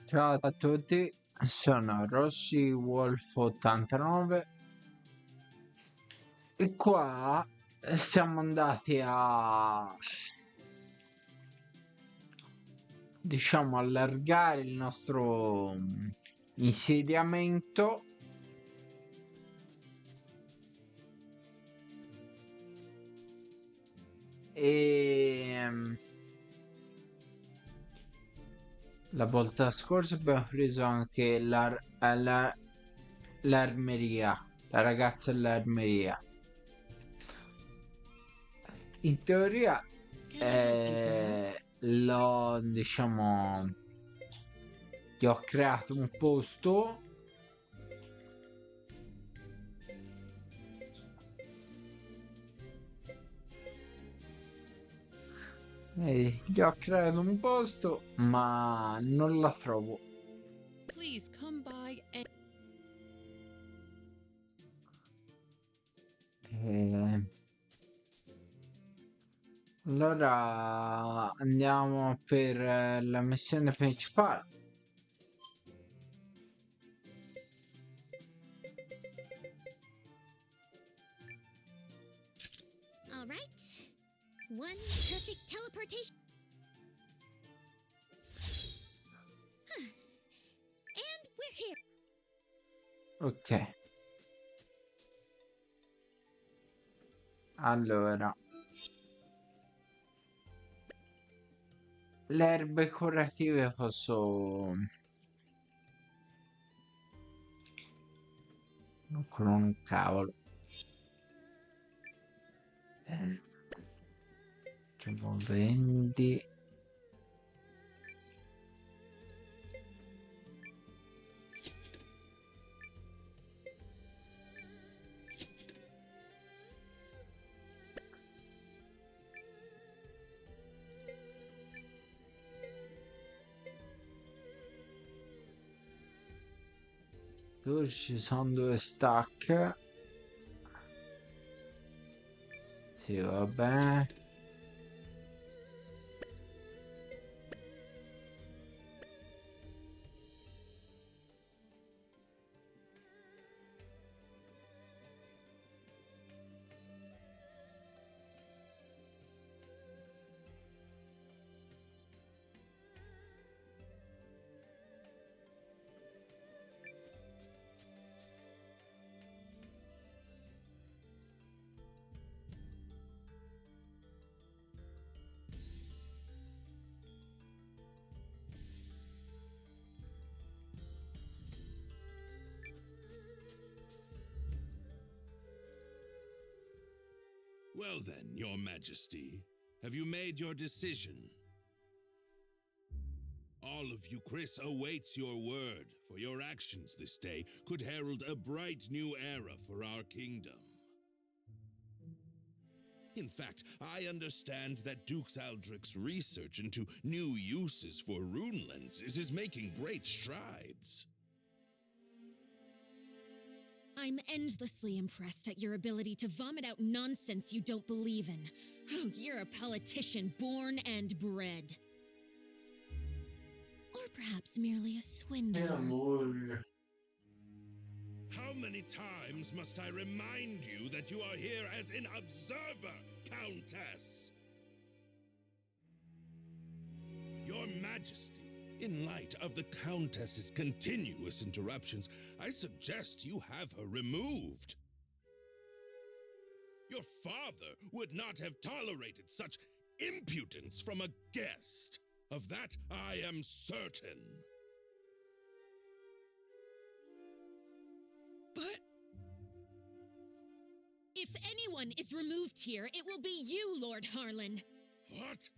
Ciao a tutti, sono Rossi Wolf 89 e qua siamo andati a, diciamo, allargare il nostro insediamento e la volta scorsa abbiamo preso anche l'armeria, la ragazza all'armeria. In teoria diciamo, gli ho creato un posto gli ho creato un posto ma non la trovo. Please come by and Allora andiamo per la missione principale. All right. One perfect teleportation. And we're here. Ok. Allora. Le erbe curative posso... Non con un cavolo. Facciamo vendi. Dove ci sono due stack. Sì, va bene. Well then, Your Majesty, have you made your decision? All of Euchris awaits your word, for your actions this day could herald a bright new era for our kingdom. In fact, I understand that Dukes Aldrich's research into new uses for rune lenses is making great strides. I'm endlessly impressed at your ability to vomit out nonsense you don't believe in. Oh, you're a politician born and bred. Or perhaps merely a swindler. How many times must I remind you that you are here as an observer, Countess? Your Majesty, in light of the Countess's continuous interruptions, I suggest you have her removed. Your father would not have tolerated such impudence from a guest. Of that I am certain. But if anyone is removed here, it will be you, Lord Harlan. What?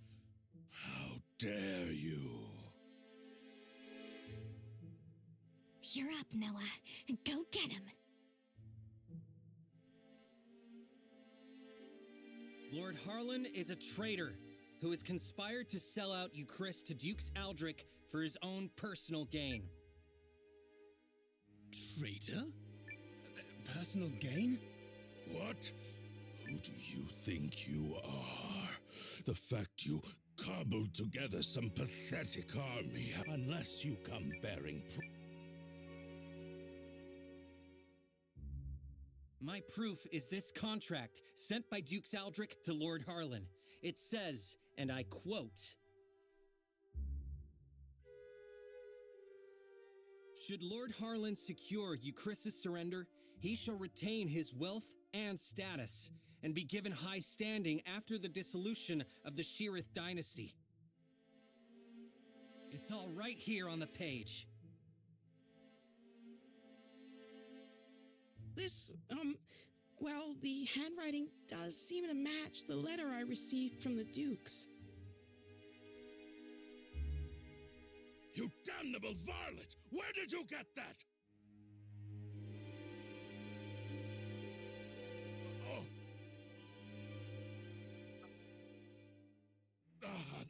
How dare you? You're up, Noah. Go get him. Lord Harlan is a traitor who has conspired to sell out Euchris to Dukes Aldrich for his own personal gain. Traitor? Personal gain? What? Who do you think you are? The fact you cobbled together some pathetic army unless you come bearing My proof is this contract sent by Dukes Aldrich to Lord Harlan. It says, and I quote, "Should Lord Harlan secure Euchris' surrender, he shall retain his wealth and status, and be given high standing after the dissolution of the Sheerith dynasty." It's all right here on the page. This, well, the handwriting does seem to match the letter I received from the Dukes. You damnable varlet! Where did you get that? Oh.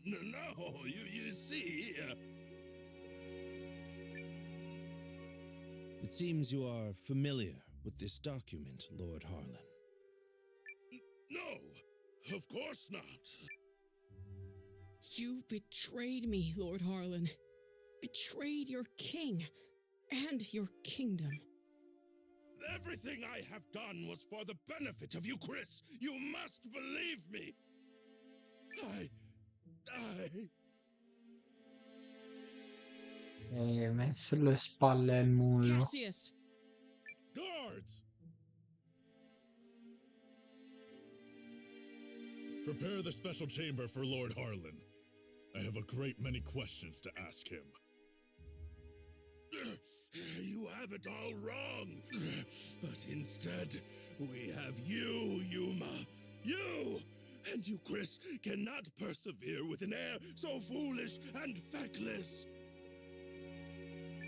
No, you see... It seems you are familiar with this document, Lord Harlan. No, of course not. You betrayed me, Lord Harlan. Betrayed your king and your kingdom. Everything I have done was for the benefit of you, Chris. You must believe me. Messo le spalle al muro. Cassius! Guards! Prepare the special chamber for Lord Harlan. I have a great many questions to ask him. You have it all wrong. But instead, we have you, Yuma. You! And you, Chris, cannot persevere with an air so foolish and feckless.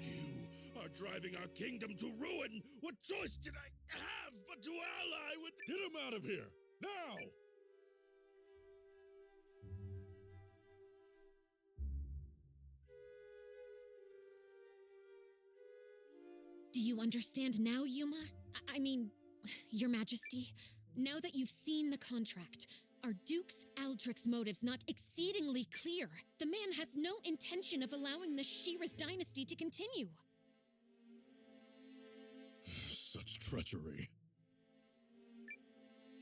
You are driving our kingdom to ruin. What choice did I have but to ally with... Get him out of here! Now! Do you understand now, Yuma? I mean, Your Majesty, now that you've seen the contract, are Dukes Aldrich's motives not exceedingly clear? The man has no intention of allowing the Sheerith dynasty to continue. Such treachery.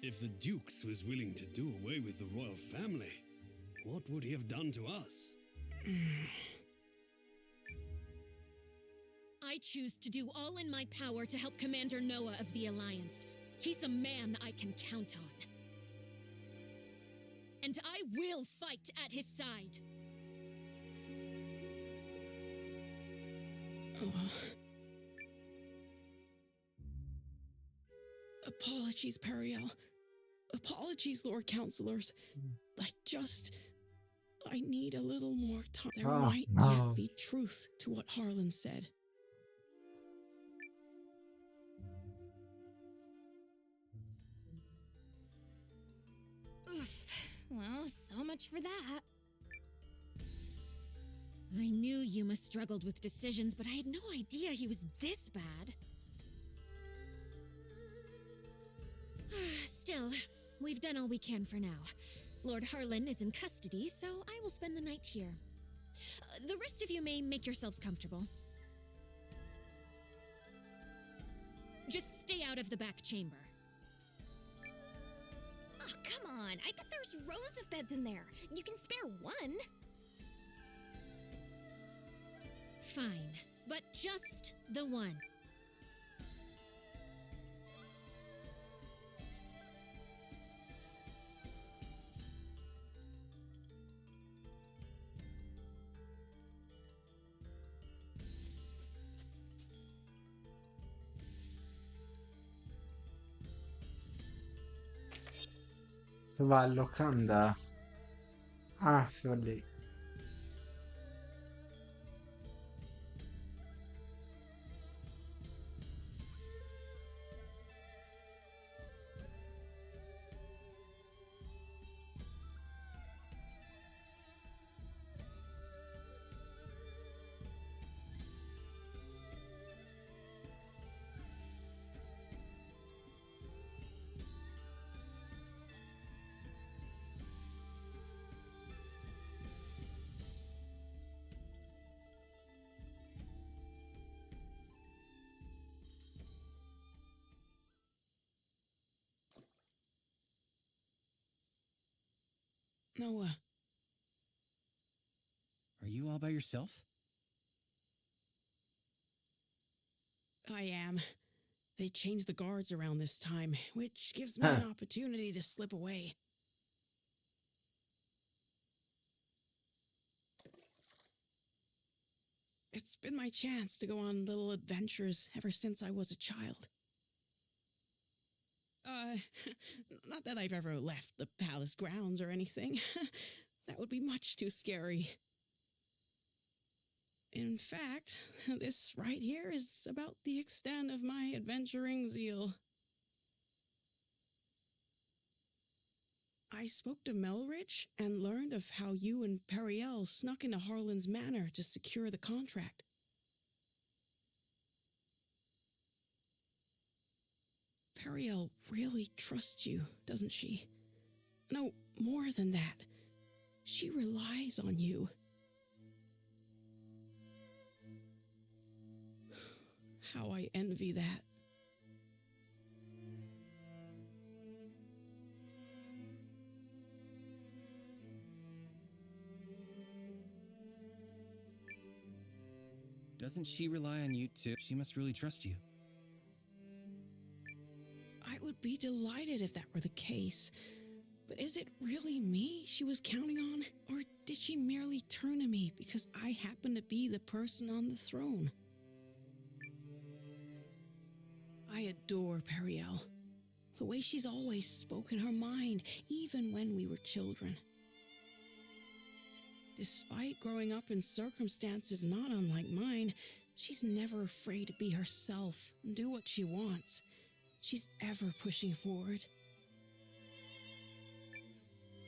If the Dukes was willing to do away with the royal family, what would he have done to us? I choose to do all in my power to help Commander Noah of the Alliance. He's a man I can count on. And I will fight at his side. Apologies, Periel. Apologies, Lord Counselors. I need a little more time. There might yet be truth to what Harlan said. Oof. Well, so much for that. I knew Yuma struggled with decisions, but I had no idea he was this bad. Still, we've done all we can for now. Lord Harlan is in custody, so I will spend the night here. The rest of you may make yourselves comfortable. Just stay out of the back chamber. Oh, come on. I bet there's rows of beds in there. You can spare one. Fine, but just the one. Se va al locanda. Ah, se va lì. Noah. Are you all by yourself? I am. They changed the guards around this time, which gives me Huh. an opportunity to slip away. It's been my chance to go on little adventures ever since I was a child. Not that I've ever left the palace grounds or anything. That would be much too scary. In fact, this right here is about the extent of my adventuring zeal. I spoke to Melrich and learned of how you and Periel snuck into Harlan's manor to secure the contract. Periel really trusts you, doesn't she? No, more than that. She relies on you. How I envy that. Doesn't she rely on you too? She must really trust you. I would be delighted if that were the case. But is it really me she was counting on? Or did she merely turn to me because I happen to be the person on the throne? I adore Periel. The way she's always spoken her mind, even when we were children. Despite growing up in circumstances not unlike mine, she's never afraid to be herself and do what she wants. She's ever pushing forward.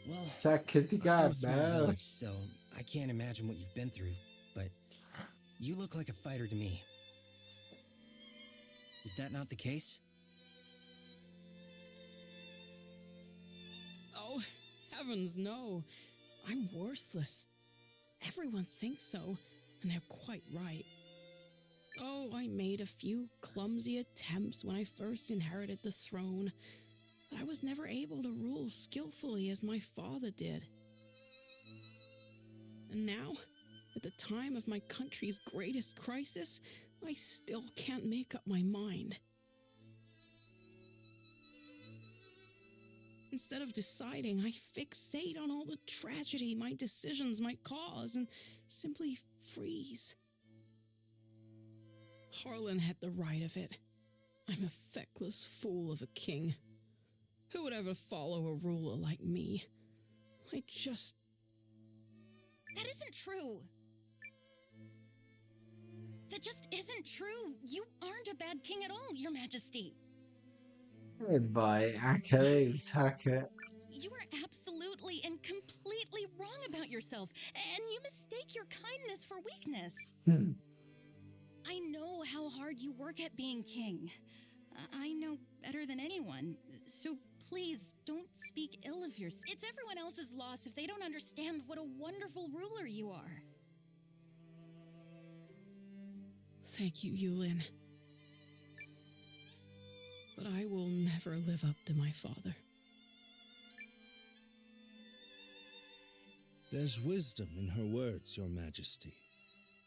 Well, Sa che ti I'm from a cabe, small village, so I can't imagine what you've been through, but you look like a fighter to me. Is that not the case? Oh, heavens no. I'm worthless. Everyone thinks so, and they're quite right. Oh, I made a few clumsy attempts when I first inherited the throne, but I was never able to rule skillfully as my father did. And now, at the time of my country's greatest crisis, I still can't make up my mind. Instead of deciding, I fixate on all the tragedy my decisions might cause and simply freeze. Harlan had the right of it. I'm a feckless fool of a king. Who would ever follow a ruler like me? I just... That isn't true. That just isn't true. You aren't a bad king at all, Your Majesty. E vai, anche lei mi sa che... You are absolutely and completely wrong about yourself, and you mistake your kindness for weakness. I know how hard you work at being king. I know better than anyone, so please don't speak ill of yourself. It's everyone else's loss if they don't understand what a wonderful ruler you are. Thank you, Eiyuden. But I will never live up to my father. There's wisdom in her words, Your Majesty.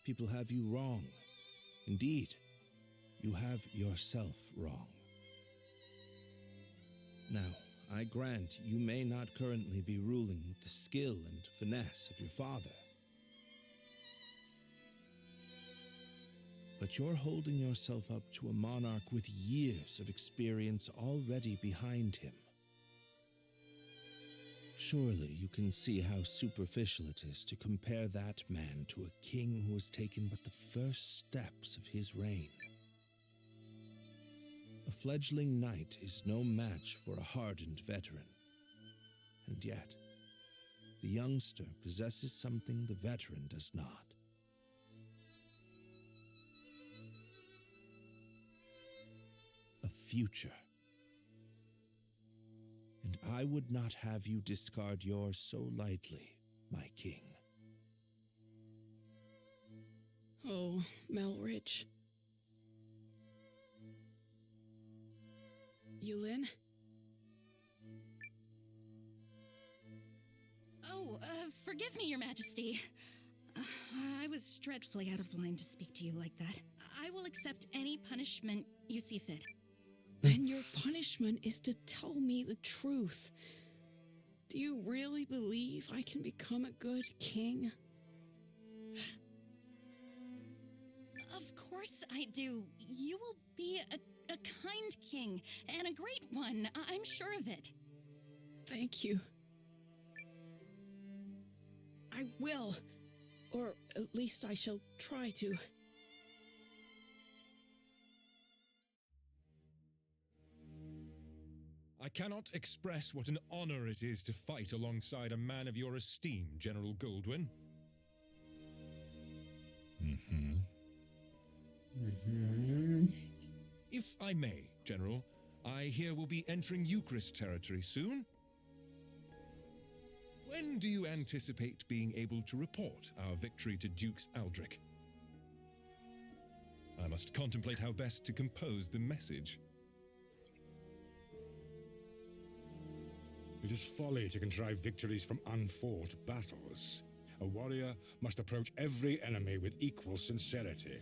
People have you wrong. Indeed, you have yourself wrong. Now, I grant you may not currently be ruling with the skill and finesse of your father. But you're holding yourself up to a monarch with years of experience already behind him. Surely you can see how superficial it is to compare that man to a king who has taken but the first steps of his reign. A fledgling knight is no match for a hardened veteran. And yet, the youngster possesses something the veteran does not. A future. And I would not have you discard yours so lightly, my king. Oh, Melrich. Eiyuden? Oh, Forgive me, Your Majesty. I was dreadfully out of line to speak to you like that. I will accept any punishment you see fit. And your punishment is to tell me the truth. Do you really believe I can become a good king? Of course I do. You will be a kind king, and a great one. I'm sure of it. Thank you. I will. Or at least I shall try to. I cannot express what an honor it is to fight alongside a man of your esteem, General Goldwyn. If I may, General, I hear we'll be entering Eucharist territory soon. When do you anticipate being able to report our victory to Dukes Aldrich? I must contemplate how best to compose the message. It is folly to contrive victories from unfought battles. A warrior must approach every enemy with equal sincerity.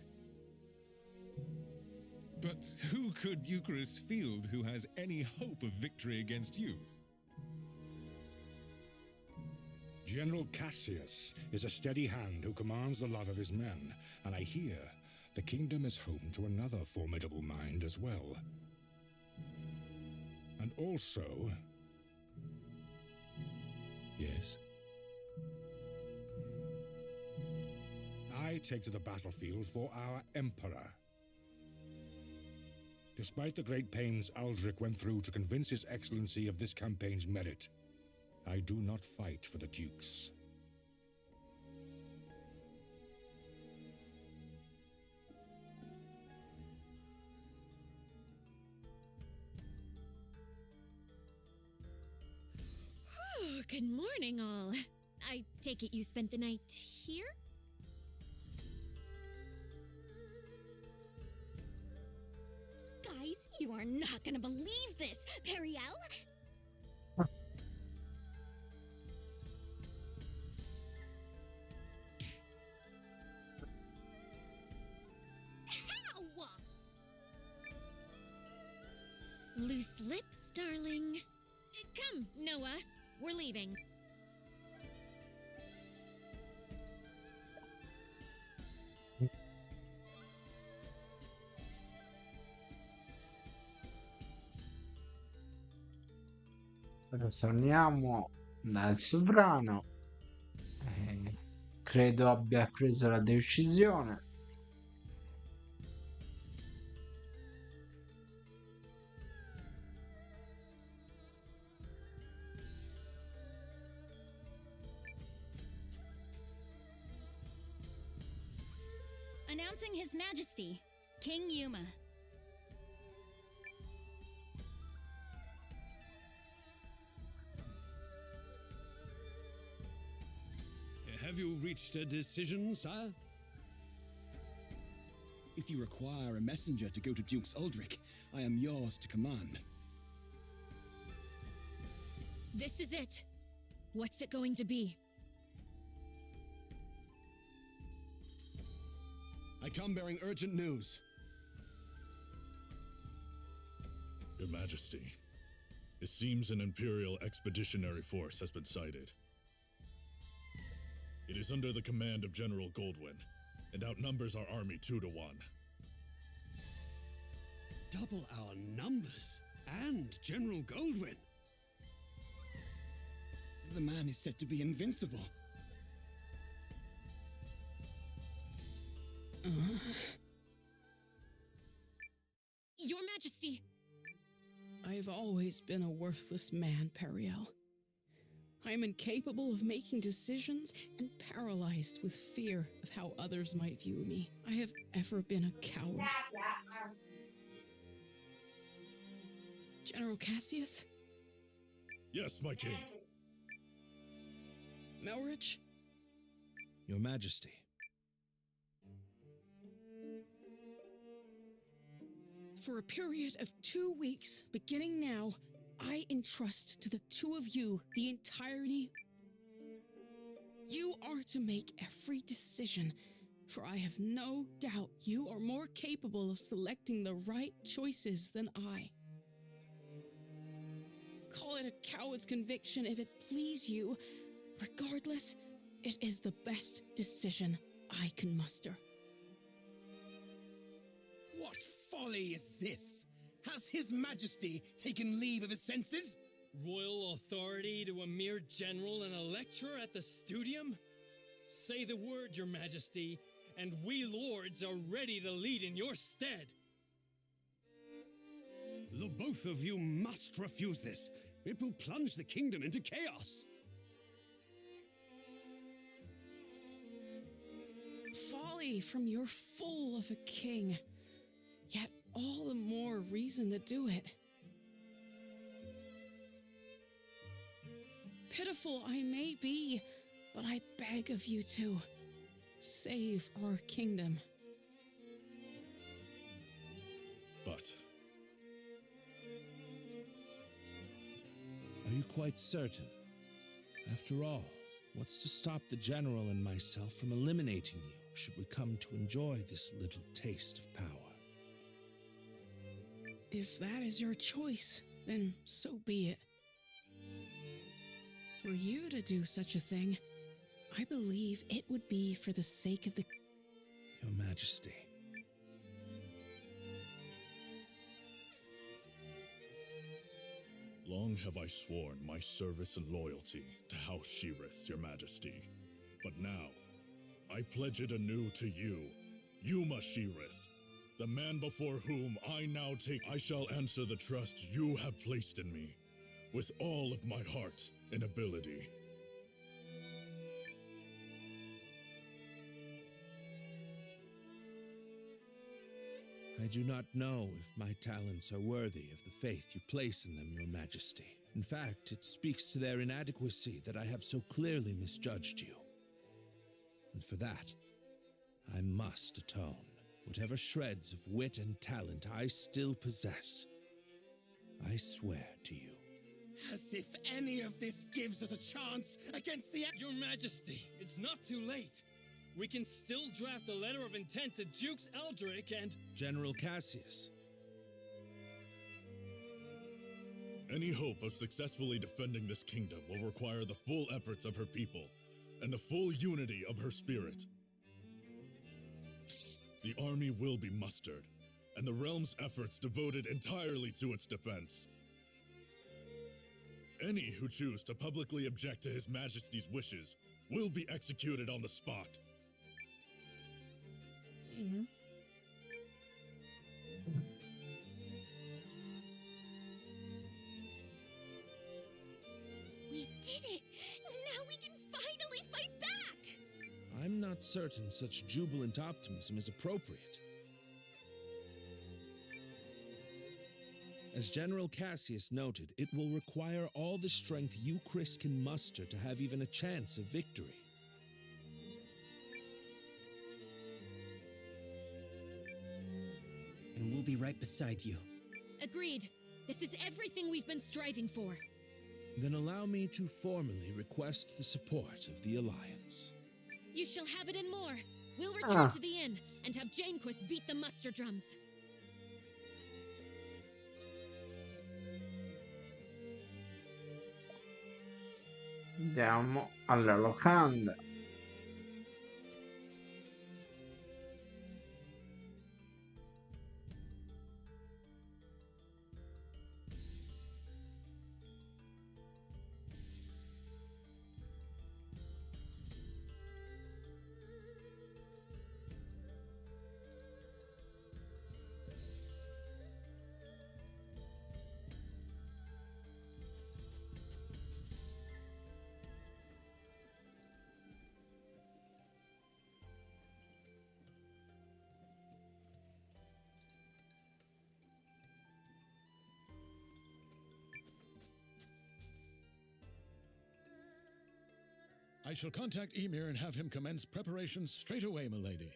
But who could Eucharist field who has any hope of victory against you? General Cassius is a steady hand who commands the love of his men, and I hear the kingdom is home to another formidable mind as well. And also... Yes? I take to the battlefield for our Emperor. Despite the great pains Aldrich went through to convince His Excellency of this campaign's merit, I do not fight for the Dukes. Oh, good morning, all. I take it you spent the night here? Guys, you are not gonna believe this! Periel? Ow! Loose lips, darling. Come, Noah. We're leaving. Torniamo dal sovrano. Credo abbia preso la decisione. Announcing His Majesty, King Yuma. Have you reached a decision, sire? If you require a messenger to go to Dukes Aldrich, I am yours to command. This is it. What's it going to be? I come bearing urgent news. Your Majesty, it seems an Imperial Expeditionary Force has been sighted. It is under the command of General Goldwyn, and outnumbers our army 2 to 1. Double our numbers, and General Goldwyn. The man is said to be invincible. Your Majesty! I've always been a worthless man, Periel. I am incapable of making decisions and paralyzed with fear of how others might view me. I have ever been a coward. General Cassius? Yes, my king. Melrich? Your Majesty. For a period of 2 weeks, beginning now, I entrust to the 2 of you the entirety are to make every decision, for I have no doubt you are more capable of selecting the right choices than I. Call it a coward's conviction if it please you. Regardless, it is the best decision I can muster. What folly is this? Has His Majesty taken leave of his senses? Royal authority to a mere general and a lecturer at the studium? Say the word, Your Majesty, and we lords are ready to lead in your stead. The both of you must refuse this. It will plunge the kingdom into chaos. Folly from your fool of a king, yet all the more reason to do it. Pitiful I may be, but I beg of you to save our kingdom. But Are you quite certain? After all, what's to stop the general and myself from eliminating you should we come to enjoy this little taste of power? If that is your choice, then so be it. Were you to do such a thing, I believe it would be for the sake of the... Your Majesty. long have I sworn my service and loyalty to House Sheerith, Your Majesty. But now, I pledge it anew to you, Yuma Sheerith, the man before whom I now take. I shall answer the trust you have placed in me, with all of my heart and ability. I do not know if my talents are worthy of the faith you place in them, Your Majesty. In fact, it speaks to their inadequacy that I have so clearly misjudged you. And for that, I must atone. Whatever shreds of wit and talent I still possess, I swear to you. As if any of this gives us a chance against the... Your Majesty, it's not too late. We can still draft a letter of intent to Dukes Eldrick and... General Cassius. Any hope of successfully defending this kingdom will require the full efforts of her people and the full unity of her spirit. The army will be mustered, and the realm's efforts devoted entirely to its defense. Any who choose to publicly object to His Majesty's wishes will be executed on the spot. We did it! Now we can finally fight back! I'm not certain such jubilant optimism is appropriate. As General Cassius noted, it will require all the strength you, Chris, can muster to have even a chance of victory. And we'll be right beside you. Agreed. This is everything we've been striving for. Then allow me to formally request the support of the Alliance. You shall have it and more. We'll return to the inn and have Janequist beat the muster drums. Andiamo alla locanda. I shall contact Emir and have him commence preparations straight away, milady.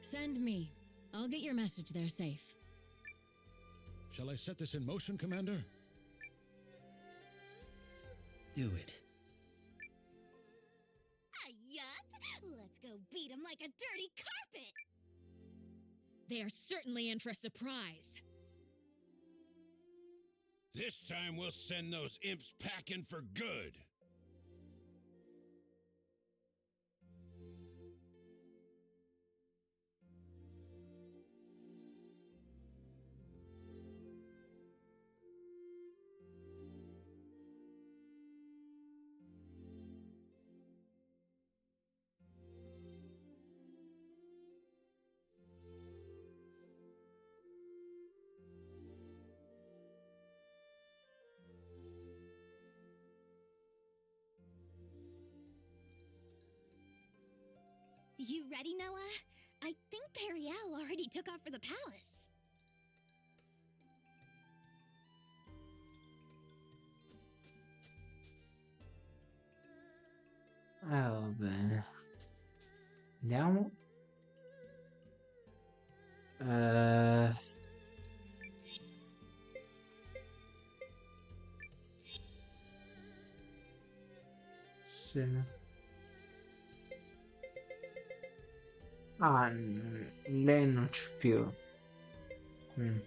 Send me. I'll get your message there safe. Shall I set this in motion, Commander? Do it. beat him like a dirty carpet! They are certainly in for a surprise. This time we'll send those imps packing for good. You ready, Noah? I think Periel already took off for the palace. Va bene. Andiamo. Sì. Ah, lei non c'è più. Mm.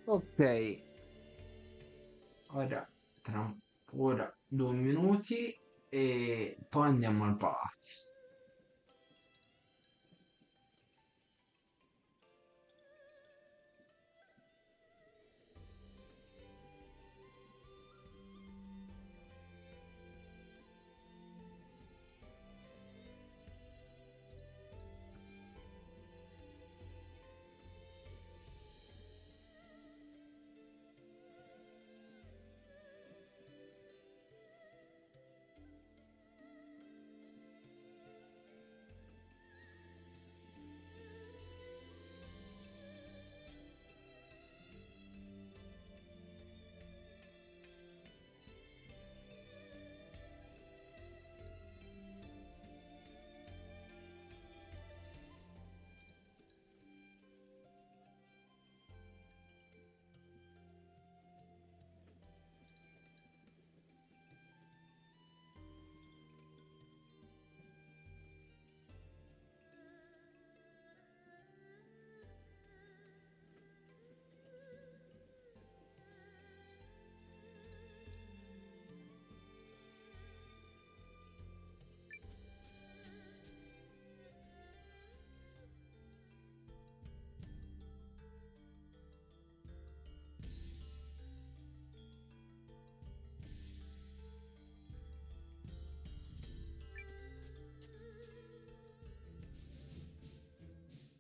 Ok, ora 2 minuti e poi andiamo al palazzo.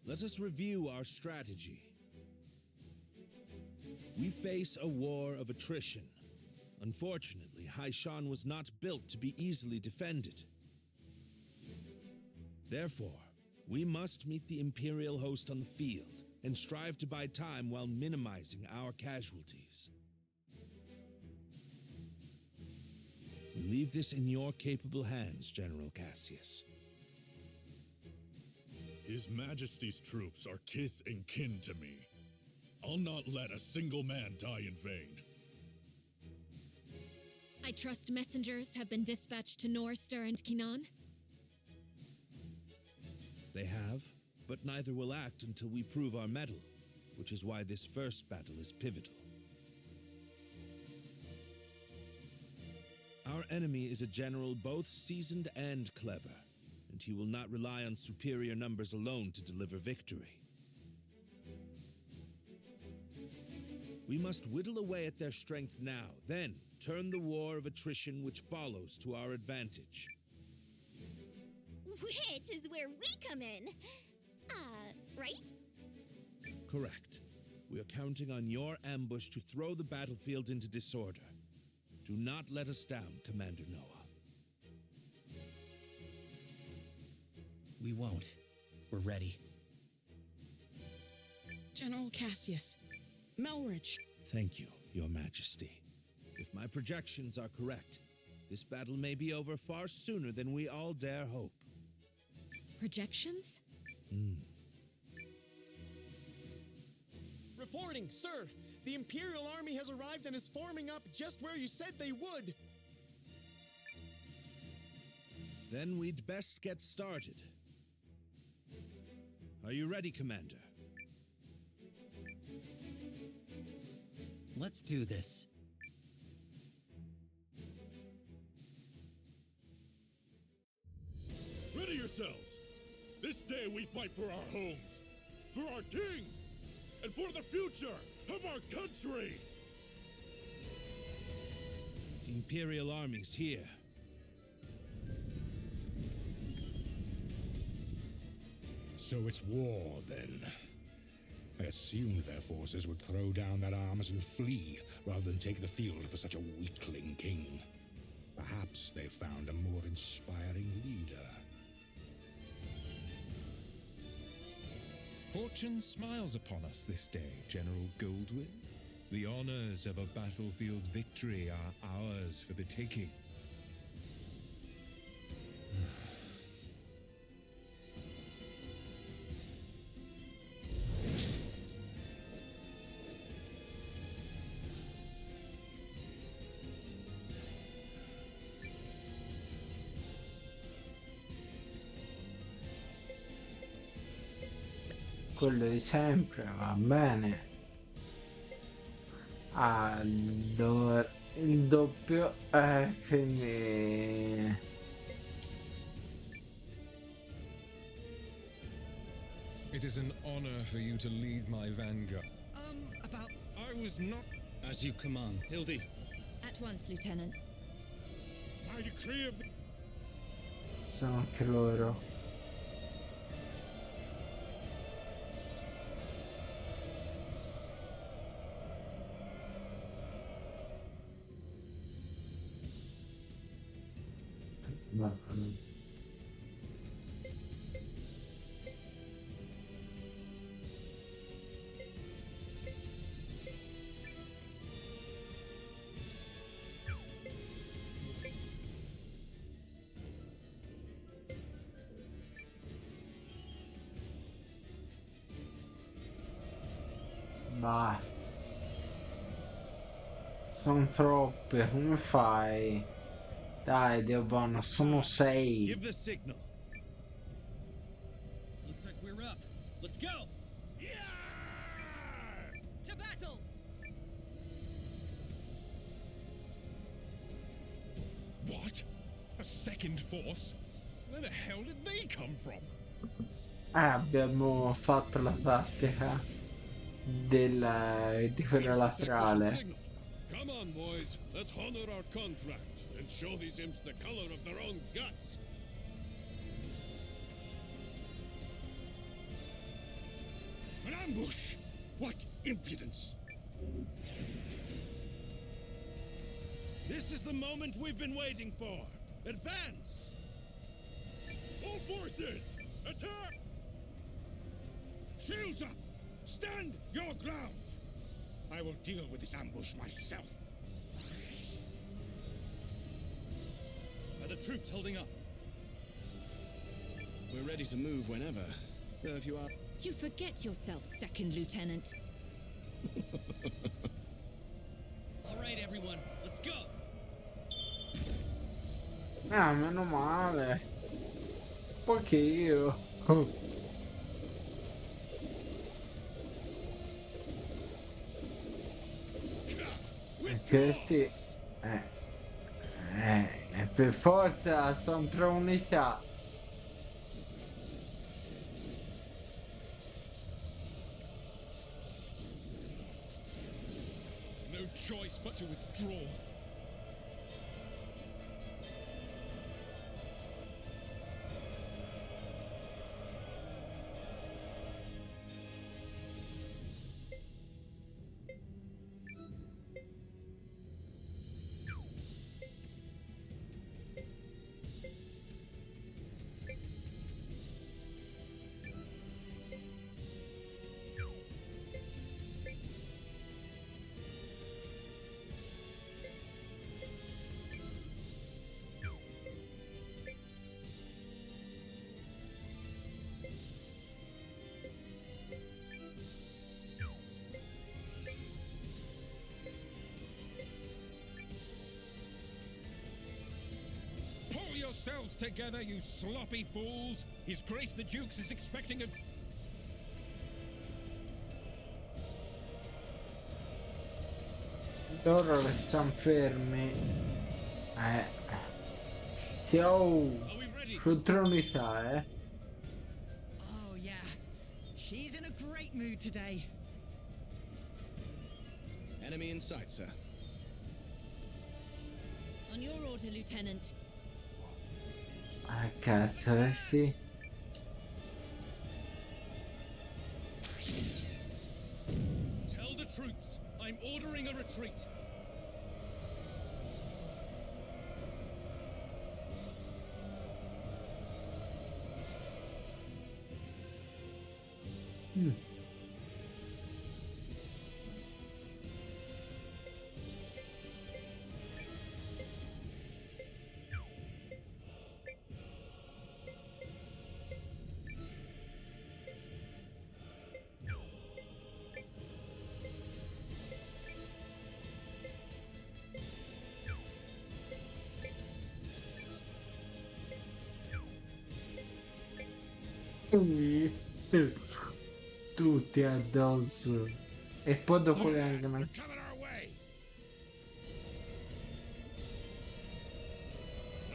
Let us review our strategy. We face a war of attrition. Unfortunately, Haishan was not built to be easily defended. Therefore, we must meet the Imperial host on the field and strive to buy time while minimizing our casualties. We leave this in your capable hands, General Cassius. His Majesty's troops are kith and kin to me. I'll not let a single man die in vain. I trust messengers have been dispatched to Norster and Kinan? They have, but neither will act until we prove our mettle, which is why this first battle is pivotal. Our enemy is a general both seasoned and clever, and he will not rely on superior numbers alone to deliver victory. We must whittle away at their strength now, then turn the war of attrition which follows to our advantage. Which is where we come in. Right? Correct. We are counting on your ambush to throw the battlefield into disorder. Do not let us down, Commander Noah. We won't. We're ready. General Cassius, Melridge. Thank you, Your Majesty. If my projections are correct, this battle may be over far sooner than we all dare hope. Projections? Reporting, sir! The Imperial Army has arrived and is forming up just where you said they would! Then we'd best get started. Are you ready, Commander? Let's do this. Ready yourselves! This day we fight for our homes, for our king, and for the future of our country! The Imperial Army's here. So it's war, then. I assumed their forces would throw down their arms and flee, rather than take the field for such a weakling king. Perhaps they found a more inspiring leader. Fortune smiles upon us this day, General Goldwyn. The honors of a battlefield victory are ours for the taking. Quello di sempre, va bene. Allora, il doppio è quindi... It is an honor for you to lead my vanguard. About... I was not... As you command, Hildy. At once, Lieutenant. By decree of the... Sono anche loro. Bah, sono troppe, come fai? Dai, Dio buono, sono 6. Give the signal. Looks like we're up. Let's go! To battle! What? A second force? Where the hell did they come from? Abbiamo fatto la tattica di quella laterale. Come on, boys. Let's honor our contract and show these imps the color of their own guts. An ambush! What impudence! This is the moment we've been waiting for. Advance! All forces, attack! Shields up! Stand your ground! I will deal with this ambush myself. Are the troops holding up? We're ready to move whenever. If you are... You forget yourself, Second Lieutenant. All right, everyone, let's go! Meno male. Pochino. E questi... per forza sono 3 unità. No choice but to withdraw. yourselves together, you sloppy fools! His Grace the Dukes is expecting a... Loro restano fermi. Sì, oh, su 3 unità, Oh, yeah. She's in a great mood today. Enemy in sight, sir. On your order, Lieutenant. Ah, cazzo, sì. Tell the troops I'm ordering a retreat. Tutti addosso. E poi dopo le anche Coming our way!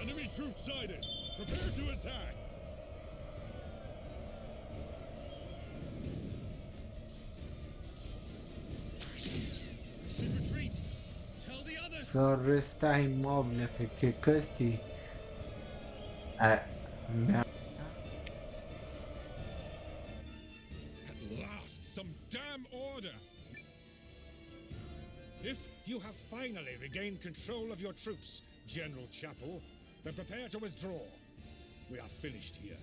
Enemy troops sighted! Prepare to attack! Retreat! Tell the others! Sono restare immobile perché questi abbiamo- At last, some damn order! If you have finally regained control of your troops, General Chapel, then prepare to withdraw. We are finished here.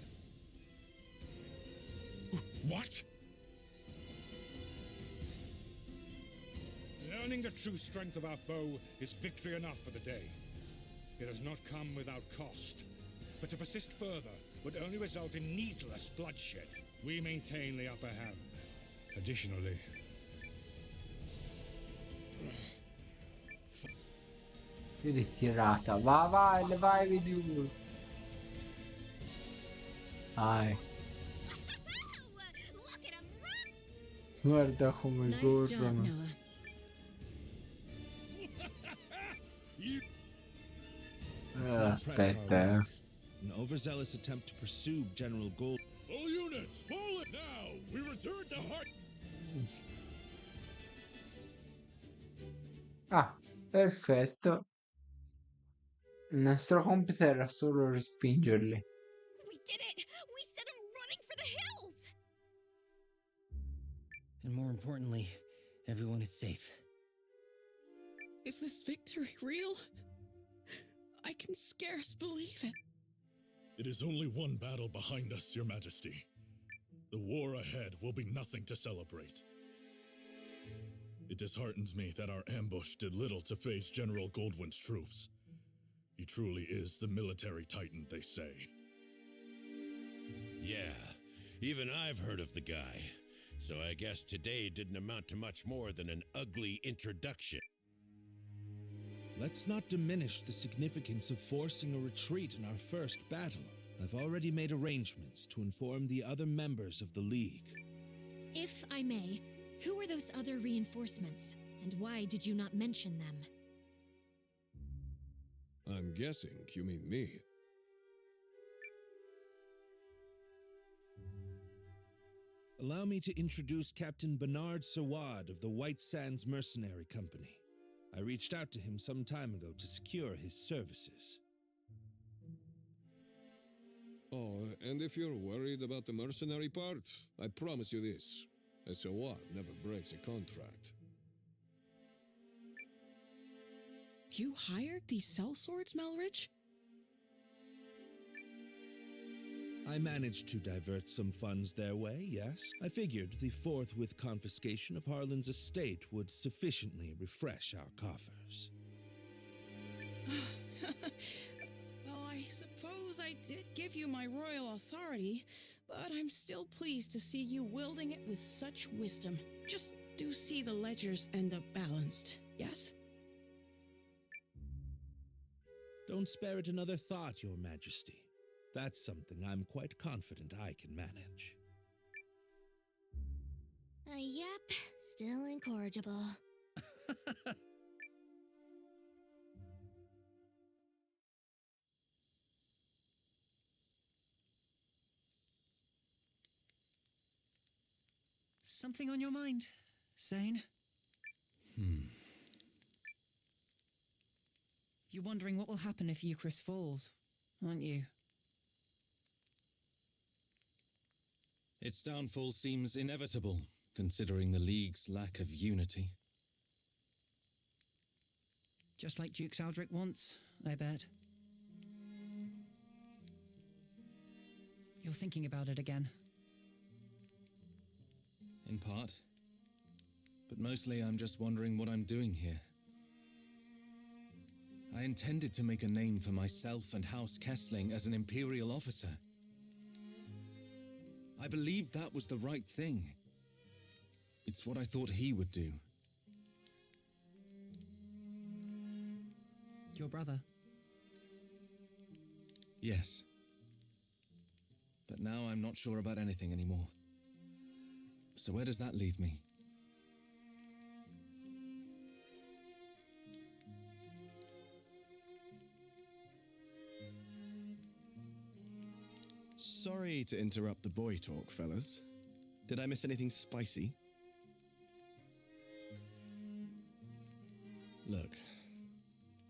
What? Learning the true strength of our foe is victory enough for the day. It has not come without cost, but to persist further would only result in needless bloodshed. We maintain the upper hand. Additionally, ritirata. Vai, vai, vedi uno. Vai. Guarda come Nice job, corrono. Noah. Aspetta, An overzealous attempt to pursue General Gold. All units, fall it now! We return to Heart. Ah, perfetto. Il nostro compito era solo respingerli. We did it! We set him running for the hills! And more importantly, everyone is safe. Is this victory real? I can scarce believe it. It is only one battle behind us, Your Majesty. The war ahead will be nothing to celebrate. It disheartens me that our ambush did little to face General Goldwyn's troops. He truly is the military titan, they say. Yeah, even I've heard of the guy. So I guess today didn't amount to much more than an ugly introduction. Let's not diminish the significance of forcing a retreat in our first battle. I've already made arrangements to inform the other members of the League. If I may, who are those other reinforcements, and why did you not mention them? I'm guessing you mean me. Allow me to introduce Captain Bernard Sawad of the White Sands Mercenary Company. I reached out to him some time ago to secure his services. Oh, and if you're worried about the mercenary part, I promise you this. A Sawad never breaks a contract. You hired these sellswords, Melridge? I managed to divert some funds their way, yes. I figured the forthwith confiscation of Harlan's estate would sufficiently refresh our coffers. Well, I suppose I did give you my royal authority, but I'm still pleased to see you wielding it with such wisdom. Just do see the ledgers end up balanced, yes? Don't spare it another thought, Your Majesty. That's something I'm quite confident I can manage. Yep, still incorrigible. Something on your mind, Zane? You're wondering what will happen if Eucharist falls, aren't you? Its downfall seems inevitable, considering the League's lack of unity. Just like Duke Aldrich wants, I bet. You're thinking about it again. In part. But mostly I'm just wondering what I'm doing here. I intended to make a name for myself and House Kessling as an Imperial officer. I believed that was the right thing. It's what I thought he would do. Your brother? Yes. But now I'm not sure about anything anymore. So where does that leave me? Sorry to interrupt the boy talk, fellas. Did I miss anything spicy? Look,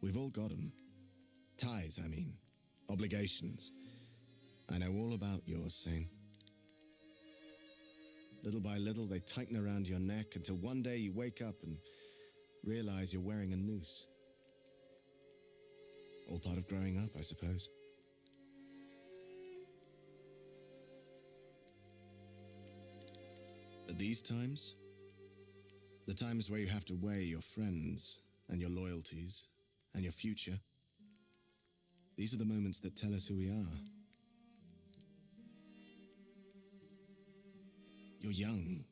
we've all got 'em. Ties, I mean. Obligations. I know all about yours, Sane. Little by little, they tighten around your neck until one day you wake up and realize you're wearing a noose. All part of growing up, I suppose. But these times, the times where you have to weigh your friends and your loyalties and your future, these are the moments that tell us who we are. You're young.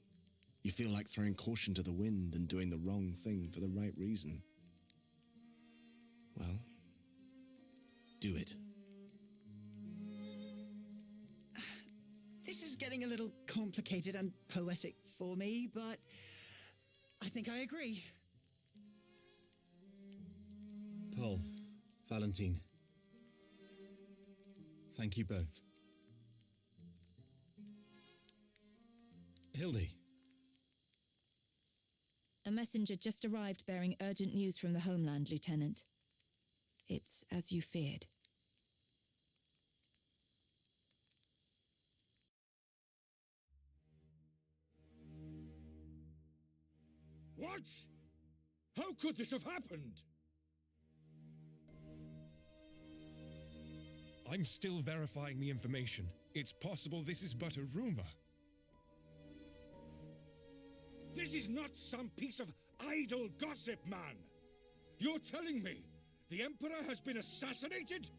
You feel like throwing caution to the wind and doing the wrong thing for the right reason. Well, do it. This is getting a little complicated and poetic for me, but I think I agree. Paul, Valentine. Thank you both. Hildy. A messenger just arrived bearing urgent news from the homeland, Lieutenant. It's as you feared. What? How could this have happened? I'm still verifying the information. It's possible this is but a rumor. This is not some piece of idle gossip, man! You're telling me the Emperor has been assassinated?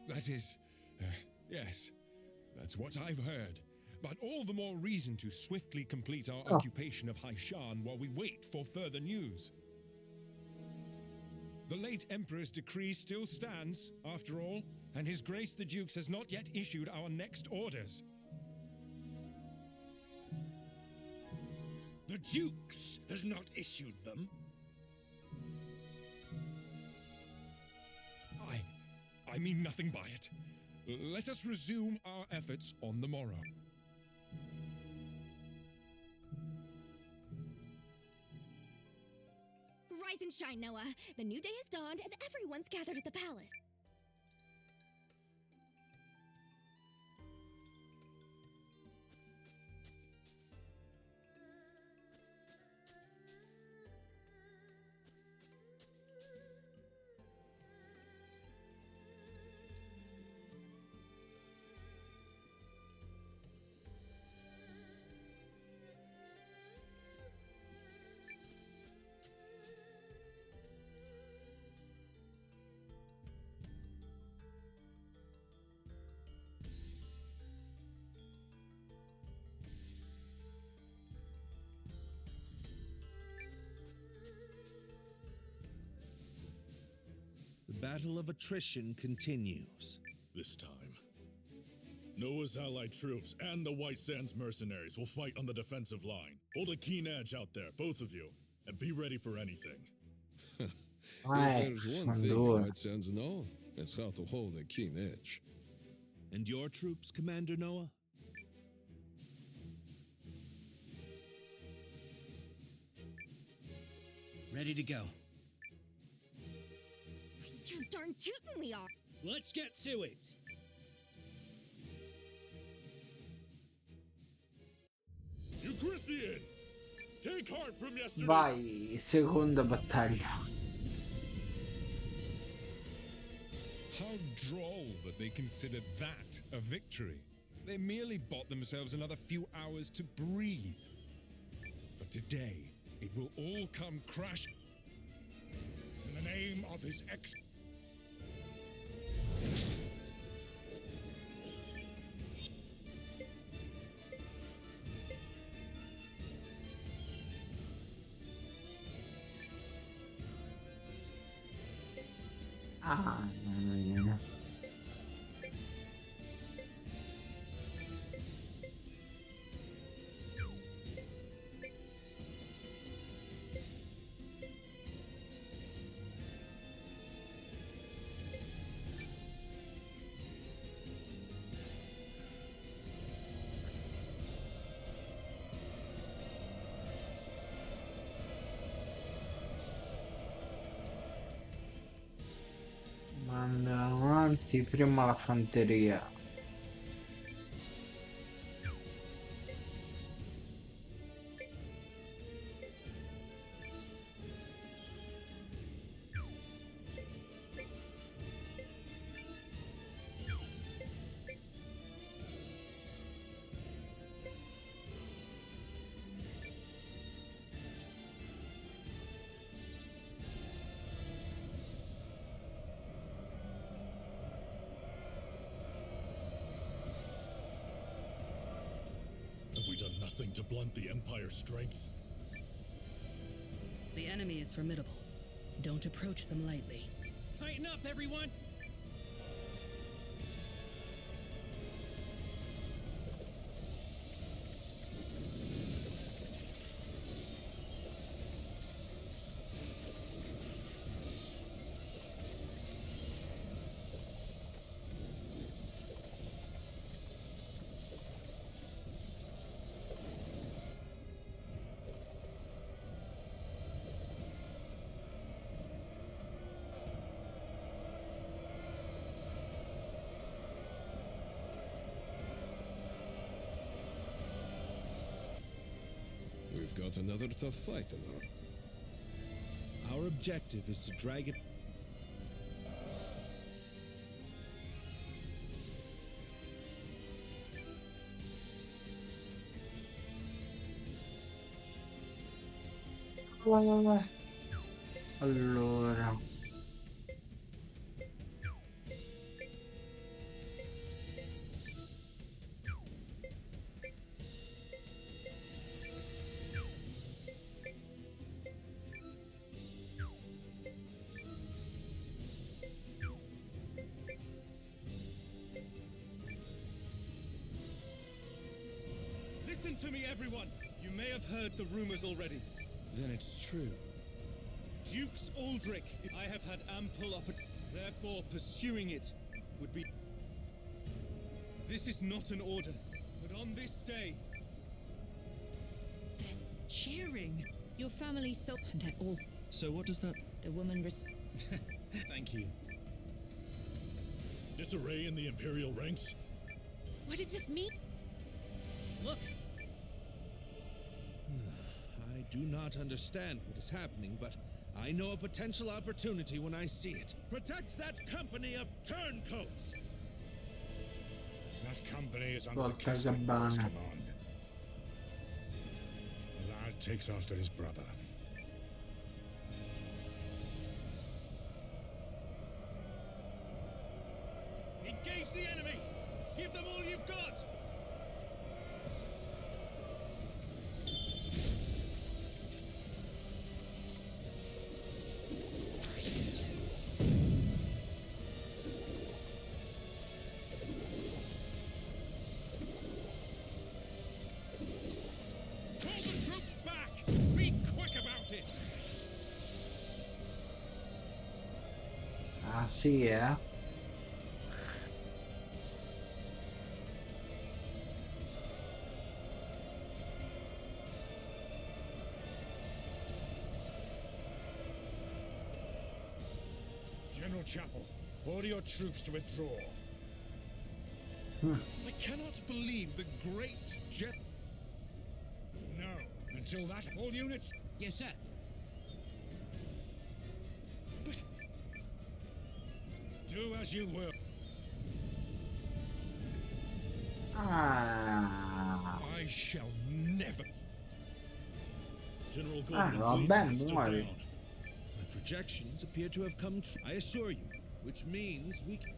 That is... yes, that's what I've heard. But all the more reason to swiftly complete our occupation of Haishan while we wait for further news. The late Emperor's decree still stands, after all, and His Grace the Dukes has not yet issued our next orders. The Dukes has not issued them? I mean nothing by it. Let us resume our efforts on the morrow. Rise and shine, Noah. The new day has dawned and everyone's gathered at the palace. battle of attrition continues. This time, Noah's allied troops and the White Sands mercenaries will fight on the defensive line. Hold a keen edge out there, both of you, and be ready for anything. If there's one thing the White Sands know, it's how to hold a keen edge. And your troops, Commander Noah? Ready to go. You darn tootin' we are. Let's get to it. Eucrisians! Take heart from yesterday! Vai, seconda battaglia. How droll that they considered that a victory. They merely bought themselves another few hours to breathe. For today, it will all come crashing. In the name of his ex... Ah, mandano avanti prima la fanteria. Have we done nothing to blunt the Empire's strength? The enemy is formidable. Don't approach them lightly. Tighten up, everyone! We've got another tough fight in Our objective is to drag it. Allora, Listen to me, everyone! You may have heard the rumors already. Then it's true. Dukes Aldrich, I have had ample opportunity. Therefore, pursuing it would be... This is not an order, but on this day... Cheering. Your family so... And they're all... So what does that... The woman Thank you. Disarray in the Imperial ranks? What does this mean? Look! I do not understand what is happening, but I know a potential opportunity when I see it. Protect that company of turncoats! That company is under the Volta Castellan's Gabbana. command. The lad takes after his brother. Engage the enemy! Give them all you've got! Sì, eh. General Chapel, order your troops to withdraw. I cannot believe the great No, until that, all units. Yes, sir. But do as you will. Ah, I shall never. General ah, Gordon's vabbè, legion has stood muori. down. My projections appear to have come true, I assure you, which means we can...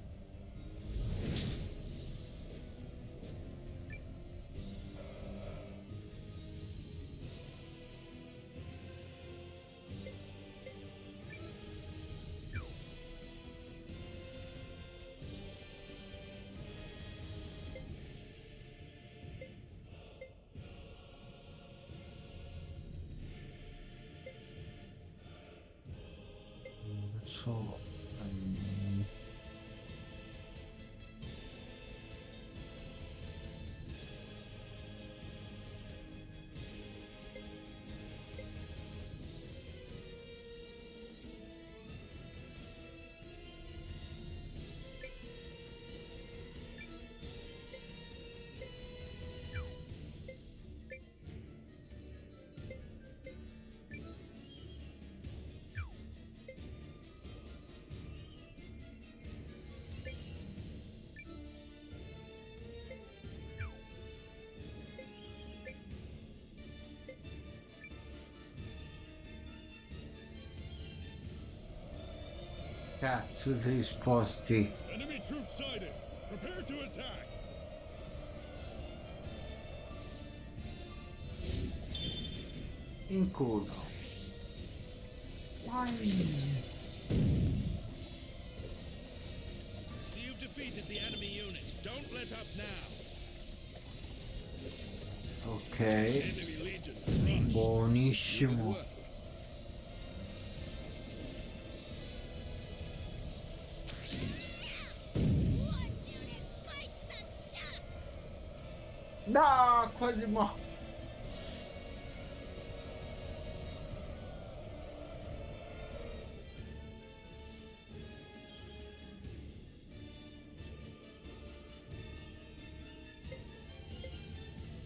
So, cazzo di risposti. Enemy troops sighted. Prepare to attack. In culo. See you've defeated the enemy unit. Don't let up now. Ok. Enemy legion crushed. Buonissimo. No, quasi morto.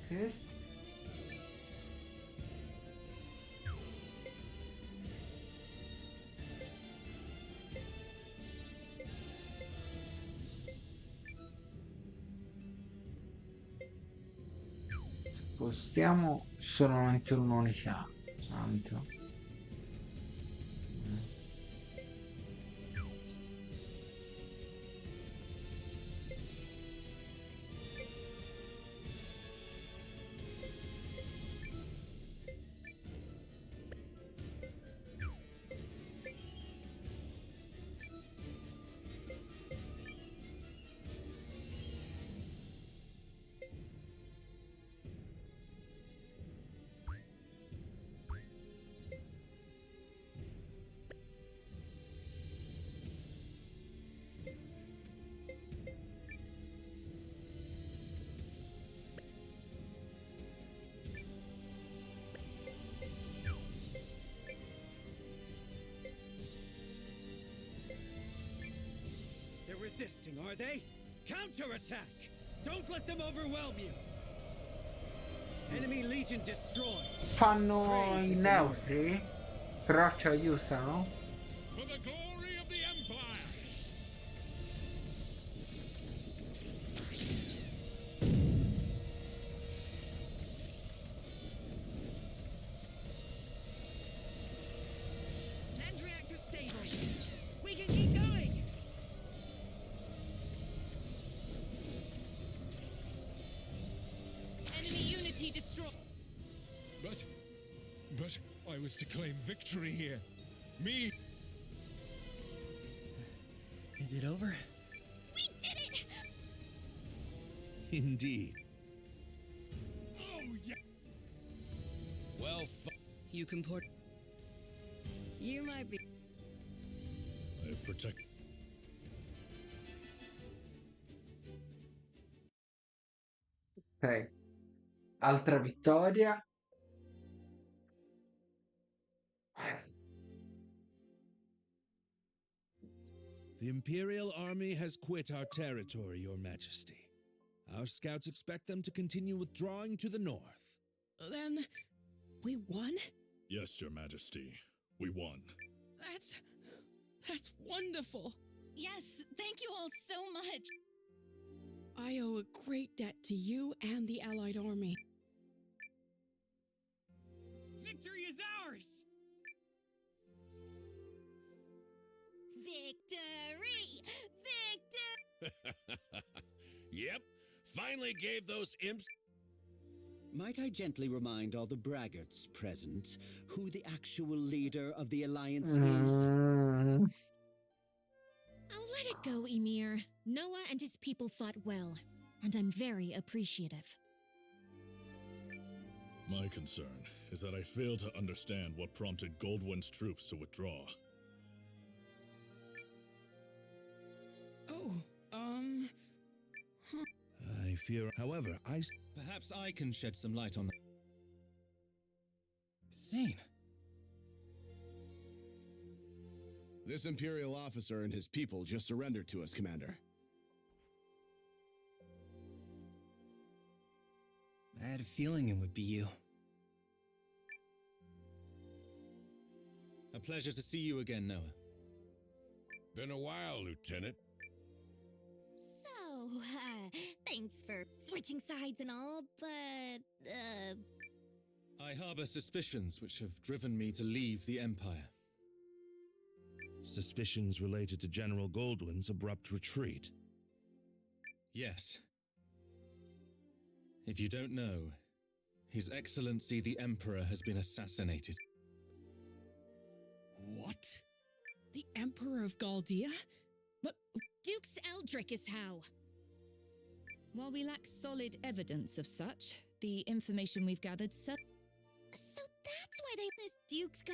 Questo? Spostiamo solamente un'unità. Tanto. They're resisting, are they? Counterattack! Don't let them overwhelm you! Enemy legion destroyed. Fanno i neutri? Però ci aiutano? For the glory of the Empire! Land reactor stable. We can keep going. Enemy unity destroyed. But I was to claim victory here. Me! Is it over? We did it! Indeed. Oh, yeah! Well, You can port. You might be. I have protected. Ok. Altra vittoria. The Imperial Army has quit our territory, Your Majesty. Our scouts expect them to continue withdrawing to the north. Then we won? Yes, Your Majesty. We won. That's wonderful. Yes, thank you all so much. I owe a great debt to you and the Allied army. Victory is ours! Victory! Victory! Yep, finally gave those imps. Might I gently remind all the braggarts present who the actual leader of the Alliance is? Oh, let it go, Emir. Noah and his people fought well, and I'm very appreciative. My concern is that I fail to understand what prompted Goldwyn's troops to withdraw. Oh, I fear, however, Perhaps I can shed some light on that. Scene. This Imperial officer and his people just surrendered to us, Commander. I had a feeling it would be you. A pleasure to see you again, Noah. Been a while, Lieutenant. So, thanks for switching sides and all, but, I harbor suspicions which have driven me to leave the Empire. Suspicions related to General Goldwyn's abrupt retreat. Yes. If you don't know, His Excellency the Emperor has been assassinated. what? The Emperor of Galdia? But Dukes Eldrick is how? While we lack solid evidence of such, the information we've gathered So that's why they this Duke's guy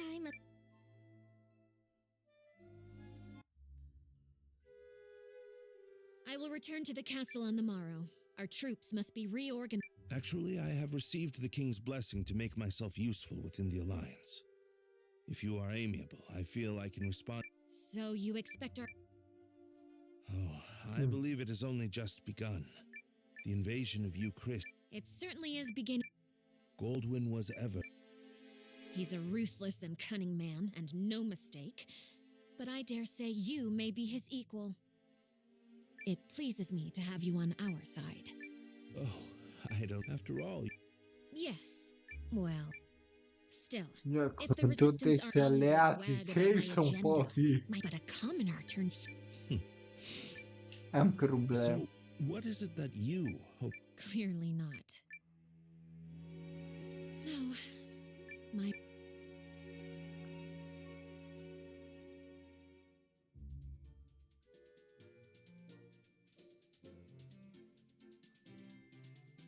I will return to the castle on the morrow. Our troops must be reorganized. Actually, I have received the King's blessing to make myself useful within the Alliance. If you are amiable, I feel I can respond. So you expect our... Oh, I believe it has only just begun. The invasion of Chris. It certainly is beginning. Goldwyn was ever. He's a ruthless and cunning man, and no mistake. But I dare say you may be his equal. It pleases me to have you on our side. Oh, I don't. After all. Yes. Well, still, Signor, if the con tutti resistance questi are always alleati, wagged about my senza un po' agenda, di... but a commoner turned... È un problema. So, what is it that you hope? Clearly not. No. My...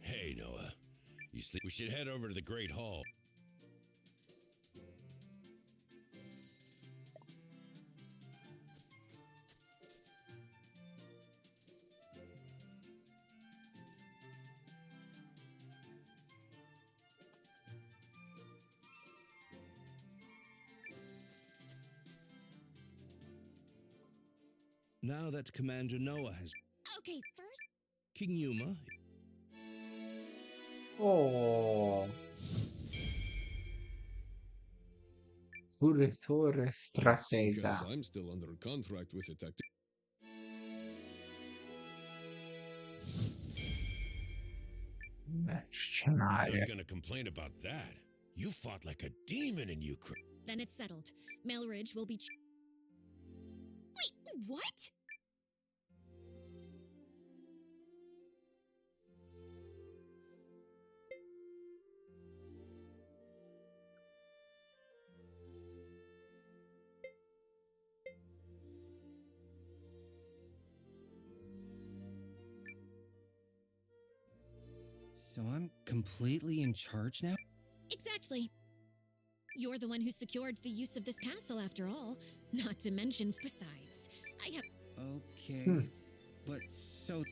Hey, Noah. You sleep? We should head over to the Great Hall. Now that Commander Noah has... Okay, first... King Yuma... Oh. Correttore stratega. Because I'm still under contract with the tactic. Scenario. Not gonna complain about that. You fought like a demon in Ukraine. Then it's settled. Melridge will be... Wait, what? So I'm completely in charge now? Exactly. You're the one who secured the use of this castle, after all. Not to mention, besides, I have... Okay, but so...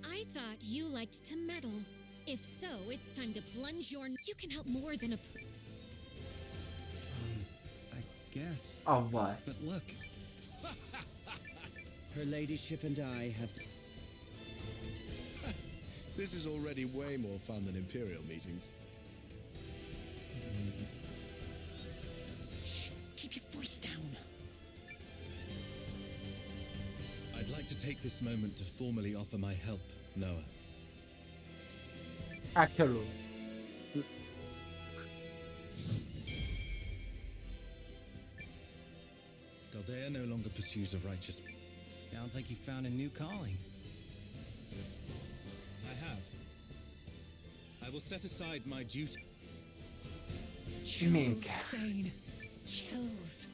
I thought you liked to meddle. If so, it's time to plunge your... You can help more than a... I guess. Oh, what? But look. Her ladyship and I have to... This is already way more fun than Imperial meetings. Shh, keep your voice down. I'd like to take this moment to formally offer my help, Noah. Anche lui. Galdea no longer pursues a righteous... Sounds like you found a new calling. I have. I will set aside my duty. Chills, Zane. Chills.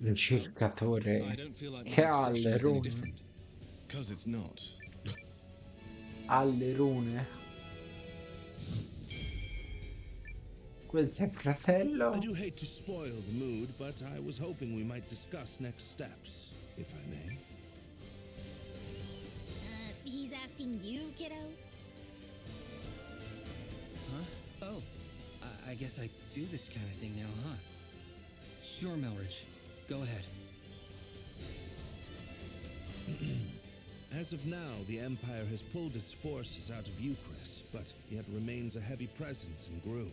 Ricercatore I don't feel like my che ha expression le is any rune. different. Because it's not. Ha le rune. Questo è il fratello. I do hate to spoil the mood, but I was hoping we might discuss next steps, if I may. He's asking you, kiddo? Huh? Oh, I guess I do this kind of thing now, huh? Sure, Melridge. Go ahead. As of now, the Empire has pulled its forces out of Euchris, but yet remains a heavy presence in Groom.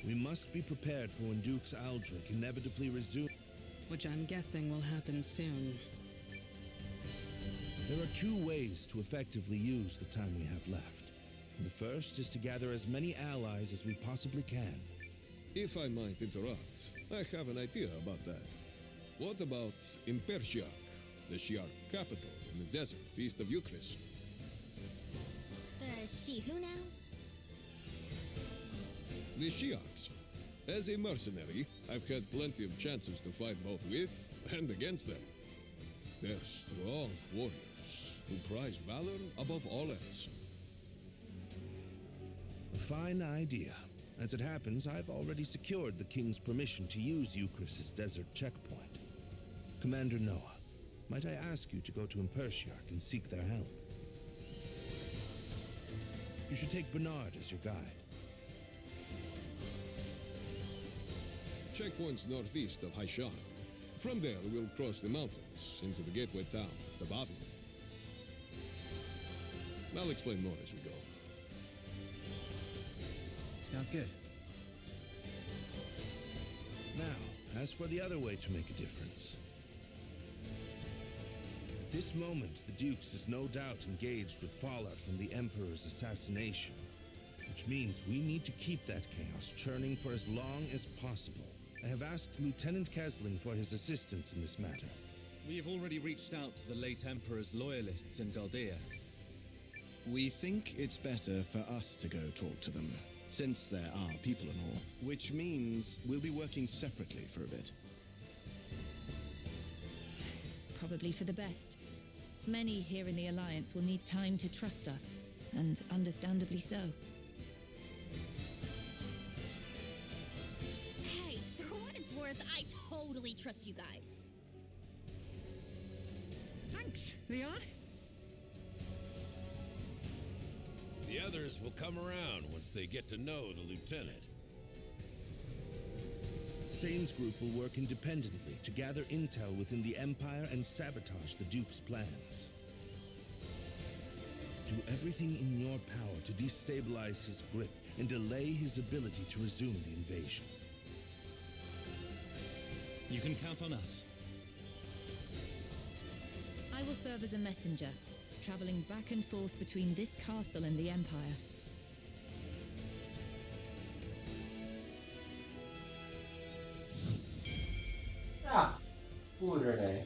We must be prepared for when Dukes Aldrich inevitably resume. Which I'm guessing will happen soon. There are two ways to effectively use the time we have left. The first is to gather as many allies as we possibly can. If I might interrupt, I have an idea about that. What about Impershiak, the Shi'ar capital in the desert east of Euchris? She who now? The Shi'ars. As a mercenary, I've had plenty of chances to fight both with and against them. They're strong warriors who prize valor above all else. A fine idea. As it happens, I've already secured the King's permission to use Euchris' desert checkpoint. Commander Noah, might I ask you to go to Impershiak and seek their help? You should take Bernard as your guide. Checkpoint's northeast of Haishan. From there, we'll cross the mountains into the gateway town, Tabavi. I'll explain more as we go. Sounds good. Now, as for the other way to make a difference. At this moment, the Dukes is no doubt engaged with fallout from the Emperor's assassination, which means we need to keep that chaos churning for as long as possible. I have asked Lieutenant Kesling for his assistance in this matter. We have already reached out to the late Emperor's loyalists in Galdea. We think it's better for us to go talk to them, since they're our people and all, which means we'll be working separately for a bit. Probably for the best. Many here in the Alliance will need time to trust us, and understandably so. Hey, for what it's worth, I totally trust you guys. Thanks, Leon. The others will come around once they get to know the lieutenant. Sane's group will work independently to gather intel within the Empire and sabotage the Duke's plans. Do everything in your power to destabilize his grip and delay his ability to resume the invasion. You can count on us. I will serve as a messenger, traveling back and forth between this castle and the Empire. Ah, pure lei.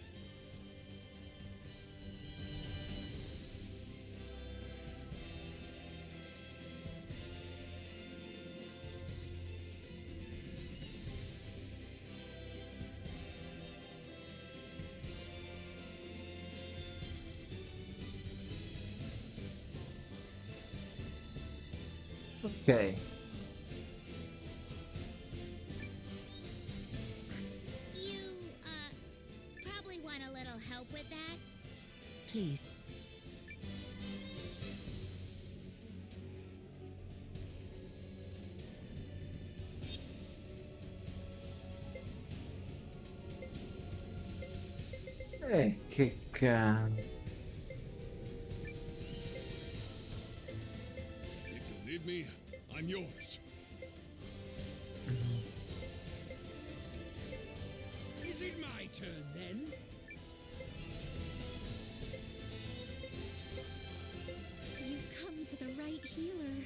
Ok. Please. Che cazzo. If you need me, I'm yours. Is it my turn then? You've come to the right healer.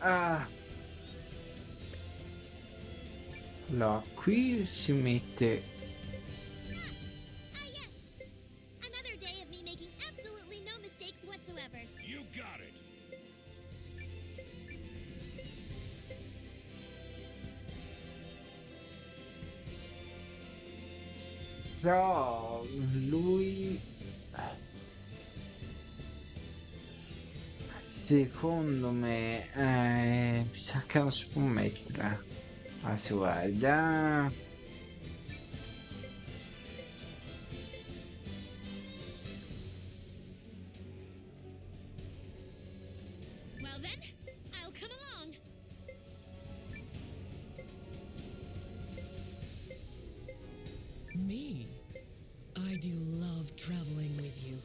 Ah. Allora, qui si mette. Another day of me making absolutely no mistakes whatsoever. You got it. Però lui secondo me mi sa che non si può mettere. Ah, si guarda. Well then, I'll come along. Me? I do love traveling with you.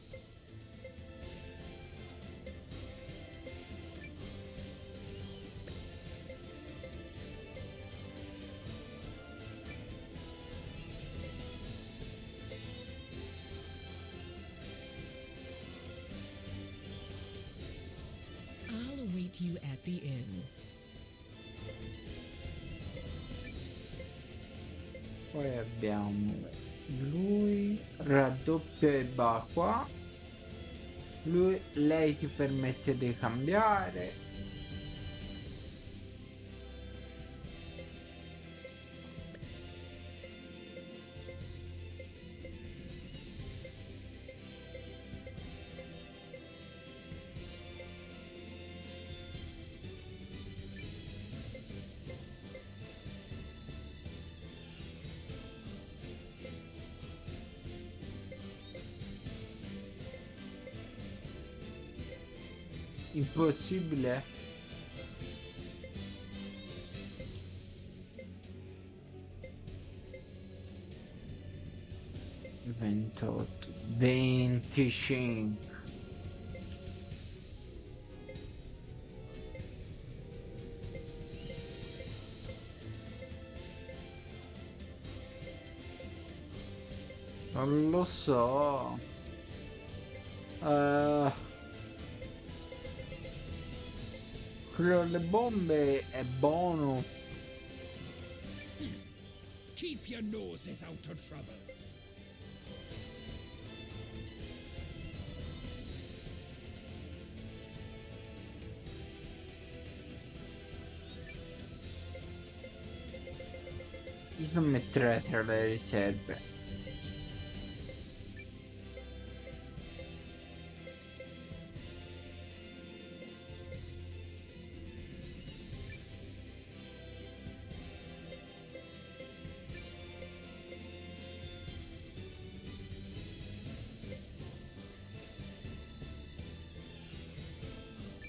I'll await you at the inn. Poi abbiamo lui raddoppia e va qua. Lei ti permette di cambiare. Impossibile. Ventotto, 25. Non lo so. Quello delle bombe è buono. Keep your noses out of trouble. Io lo metterei tra le riserve.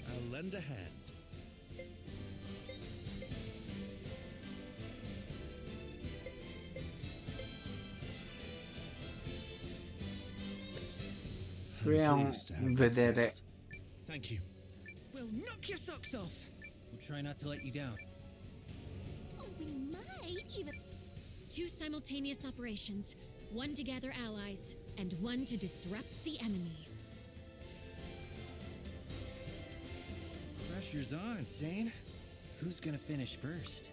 I'll lend a hand. Proviamo a vedere. Thank you. We'll knock your socks off. We'll try not to let you down. We might even. 2 simultaneous operations, one to gather allies, and one to disrupt the enemy. Pressure's on, Sane. Who's gonna finish first?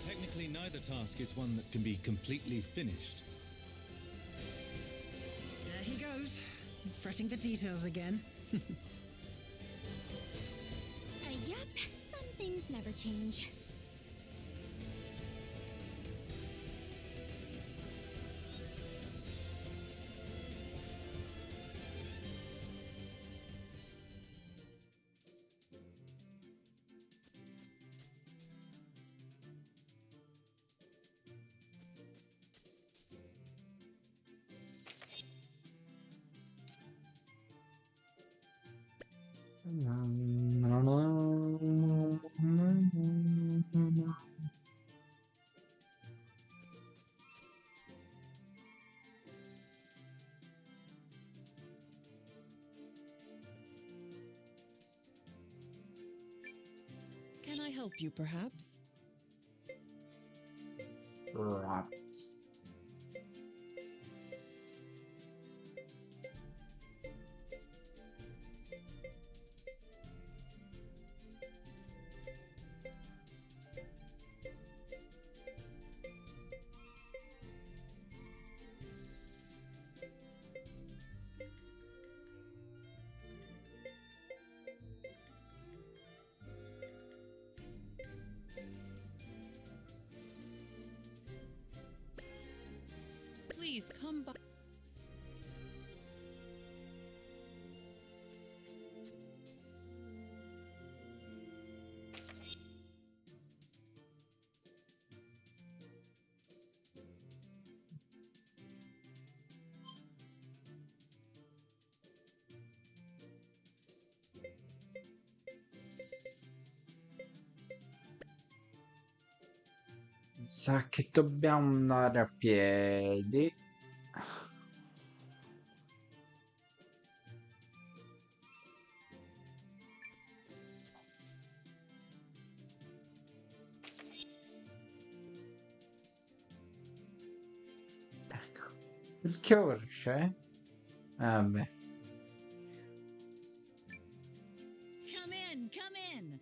Technically, neither task is one that can be completely finished. There he goes, fretting the details again. Yup, some things never change. Can I help you, perhaps? Perhaps. Please come by. Sa che dobbiamo andare a piedi. Ecco. Perché ora c'è? Vabbè. Come in, come in.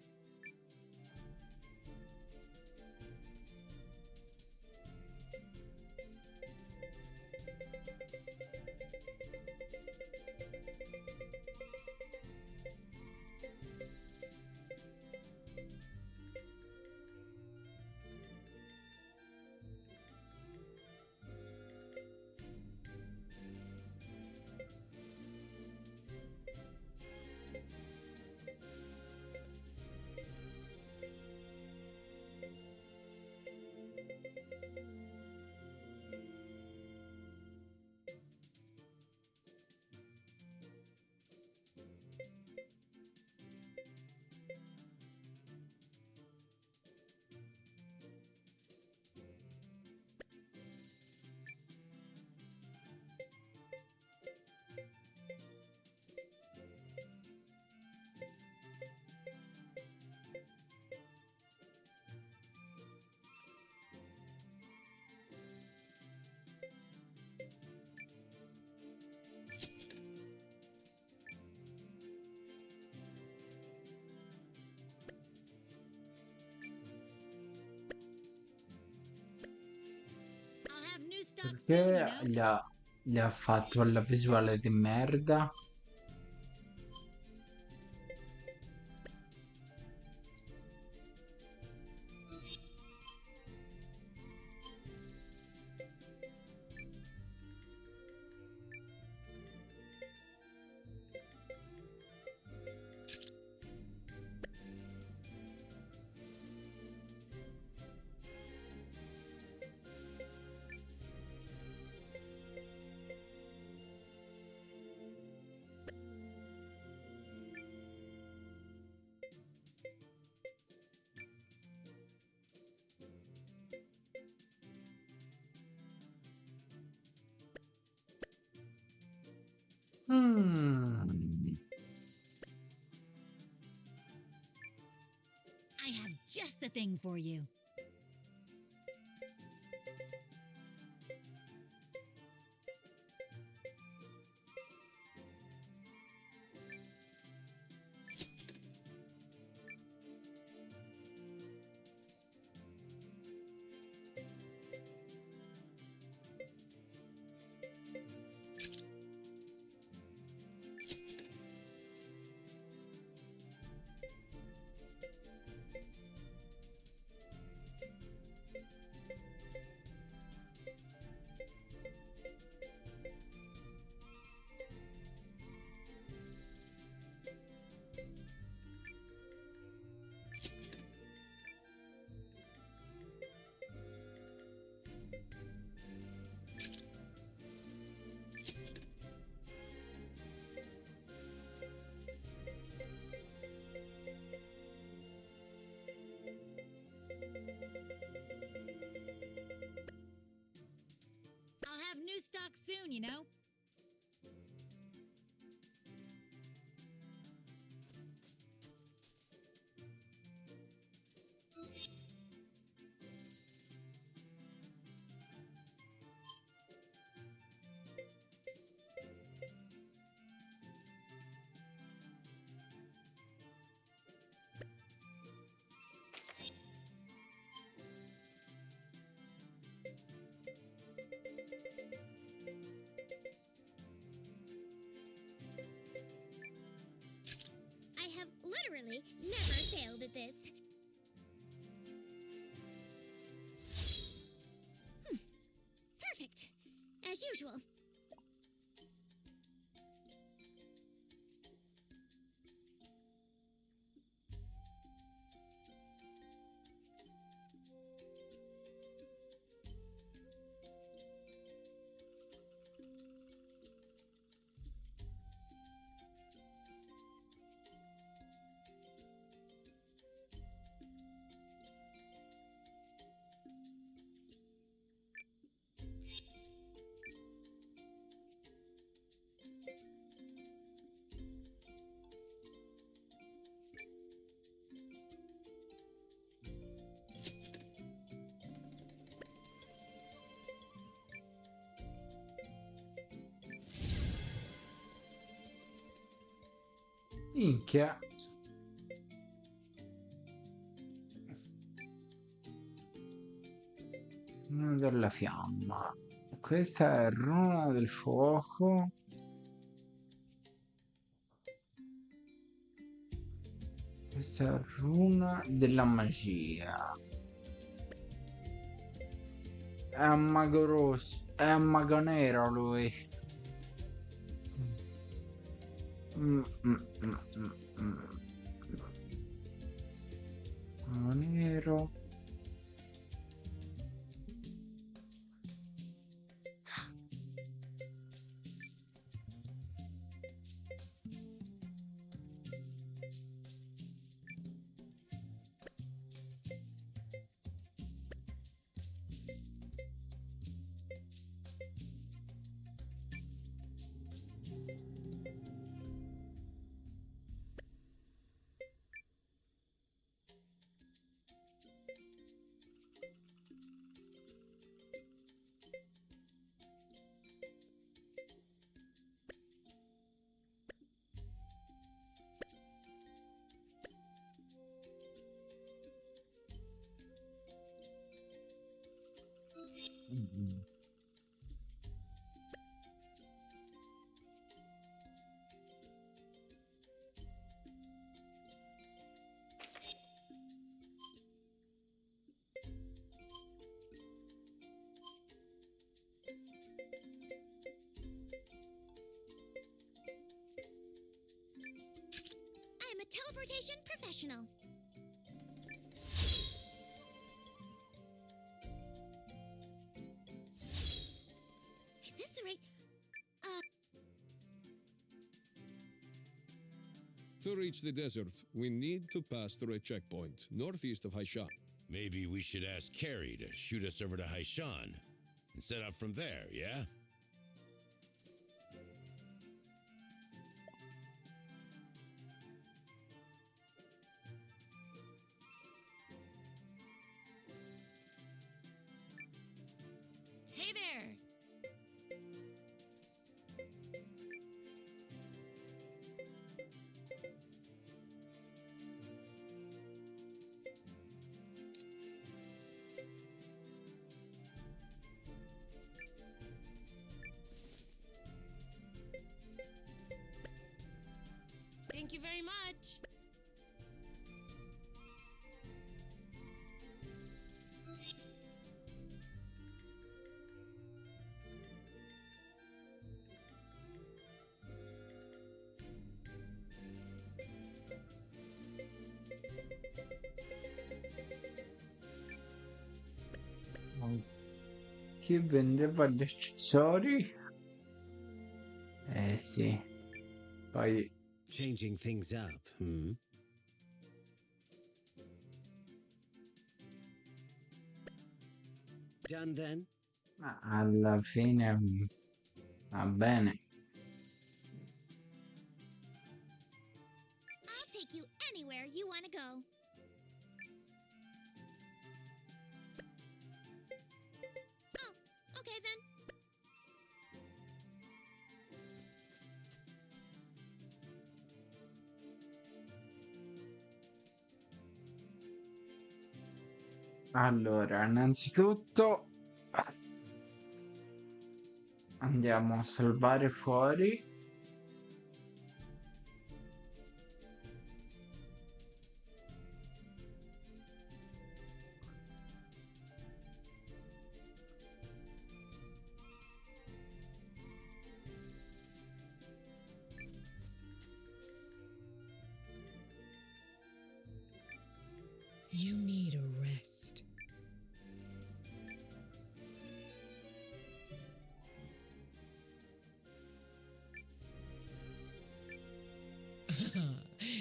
Perché gli ha fatto la visuale di merda? I have just the thing for you. you know? I have literally never failed at this. Perfect. As usual. Minchia. Runa della fiamma. Questa è runa del fuoco. Questa è runa della magia. È un mago rosso. È un mago nero lui. Mago nero. I'm a teleportation professional. Is this the right... To reach the desert, we need to pass through a checkpoint northeast of Haishan. Maybe we should ask Carrie to shoot us over to Haishan and set up from there, yeah? Hey there! Thank you very much. Chi vendeva gli accessori? Eh sì. Poi Changing things up, hmm? Done then? alla fine Va bene. I'll take you anywhere you want to go. Oh, okay then. Allora, innanzitutto andiamo a salvare fuori. You need a rest.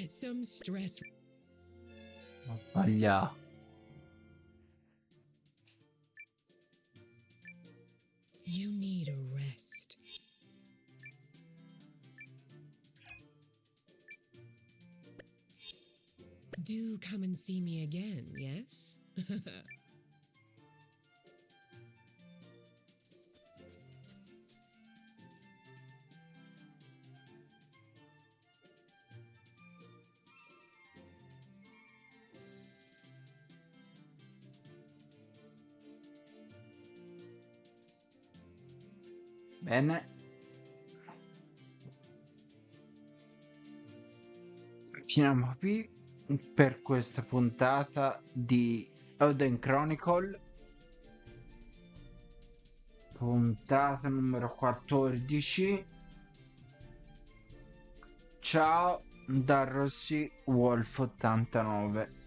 Some stress. Ho sbagliato. You need a rest. Do come and see me again, yes? Bene. Finiamo qui per questa puntata di Eiyuden Chronicle. Puntata numero 14. Ciao da Rossi Wolf 89.